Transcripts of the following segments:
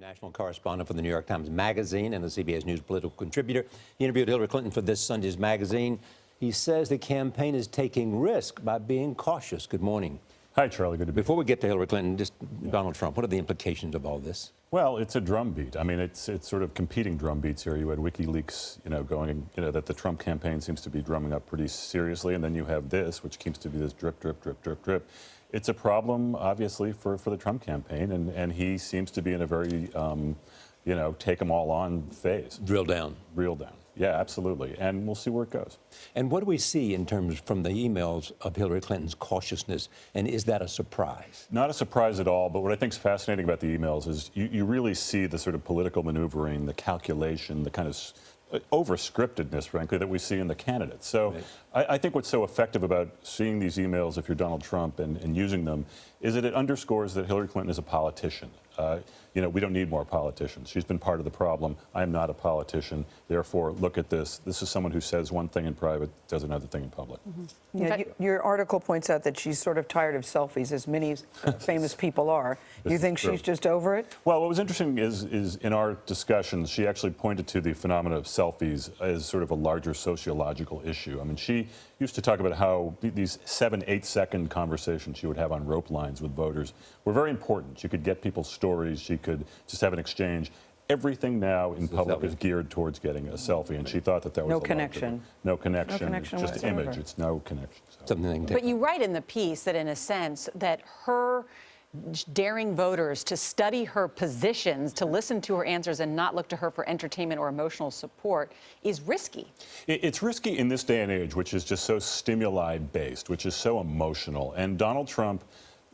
National correspondent for the New York Times Magazine and a CBS News political contributor. He interviewed Hillary Clinton for this Sunday's magazine. He says the campaign is taking risk by being cautious. Good morning. Hi, Charlie. Good to be here. Before we get to Hillary Clinton, just Donald Trump, what are the implications of all this? Well, it's a drumbeat. I mean, it's sort of competing drumbeats here. You had WikiLeaks, going, that the Trump campaign seems to be drumming up pretty seriously, and then you have this, which seems to be this drip, drip, drip, drip, drip. It's a problem, obviously, for the Trump campaign, and he seems to be in a very, take them all on phase. Drill down. Drill down. Yeah, absolutely. And we'll see where it goes. And what do we see in terms from the emails of Hillary Clinton's cautiousness? And is that a surprise? Not a surprise at all. But what I think is fascinating about the emails is you really see the sort of political maneuvering, the calculation, the kind of over-scriptedness, frankly, that we see in the candidates. So right. I think what's so effective about seeing these emails, if you're Donald Trump, and using them, is that it underscores that Hillary Clinton is a politician. We don't need more politicians. She's been part of the problem. I am not a politician. Therefore, look at this. This is someone who says one thing in private, does another thing in public. Mm-hmm. Yeah, your article points out that she's sort of tired of selfies, as many famous people are. You think she's just over it? Well, what was interesting is in our discussions, she actually pointed to the phenomenon of selfies as sort of a larger sociological issue. I mean, she used to talk about how these 7-8 second conversations she would have on rope lines with voters were very important. She could get people's stories. She could just have an exchange. Everything now in public is geared towards getting a selfie, and she thought that was no connection. No connection. No it's connection just whatsoever. image. It's no connection. So. Something. But you write in the piece that, in a sense, that her daring voters to study her positions, to listen to her answers and not look to her for entertainment or emotional support is risky. It's risky in this day and age, which is just so stimuli-based, which is so emotional. And Donald Trump,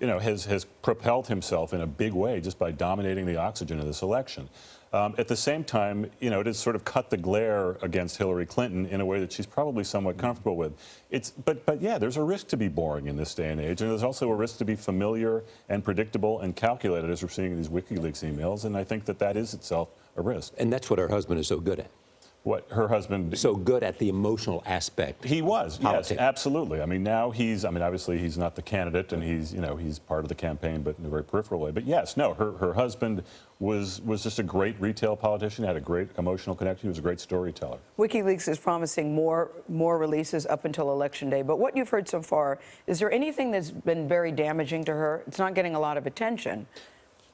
has propelled himself in a big way just by dominating the oxygen of this election. At the same time, it has sort of cut the glare against Hillary Clinton in a way that she's probably somewhat comfortable with. But yeah, there's a risk to be boring in this day and age, and there's also a risk to be familiar and predictable and calculated, as we're seeing in these WikiLeaks emails, and I think that is itself a risk. And that's what her husband is so good at. What her husband so good at the emotional aspect. He was, politics. Yes, absolutely. I mean, now obviously he's not the candidate, and he's part of the campaign, but in a very peripheral way. But yes, no, her husband was just a great retail politician, had a great emotional connection. He was a great storyteller. WikiLeaks is promising more releases up until Election Day. But what you've heard so far, is there anything that's been very damaging to her? It's not getting a lot of attention.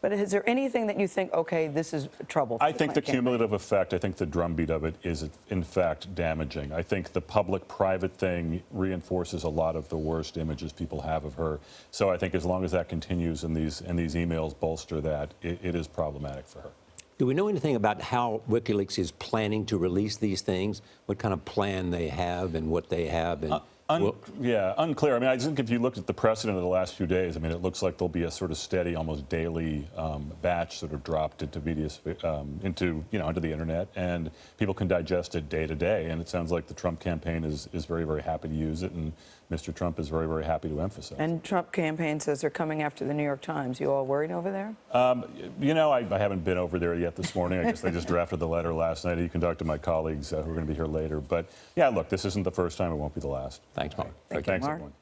But is there anything that you think, okay, this is trouble? I think the cumulative effect, I think the drumbeat of it is, in fact, damaging. I think the public-private thing reinforces a lot of the worst images people have of her. So I think as long as that continues and these emails bolster that, it is problematic for her. Do we know anything about how WikiLeaks is planning to release these things? What kind of plan they have and what they have? And yeah, unclear. I mean, I think if you looked at the precedent of the last few days, I mean, it looks like there'll be a sort of steady, almost daily batch sort of dropped into media, onto the internet, and people can digest it day to day. And it sounds like the Trump campaign is very, very happy to use it, and Mr. Trump is very, very happy to emphasize. And Trump campaign says they're coming after the New York Times. You all worried over there? I haven't been over there yet this morning. I guess they just drafted the letter last night. You can talk to my colleagues who are going to be here later. But yeah, look, this isn't the first time. It won't be the last. Thanks, Mark. Thanks, everyone.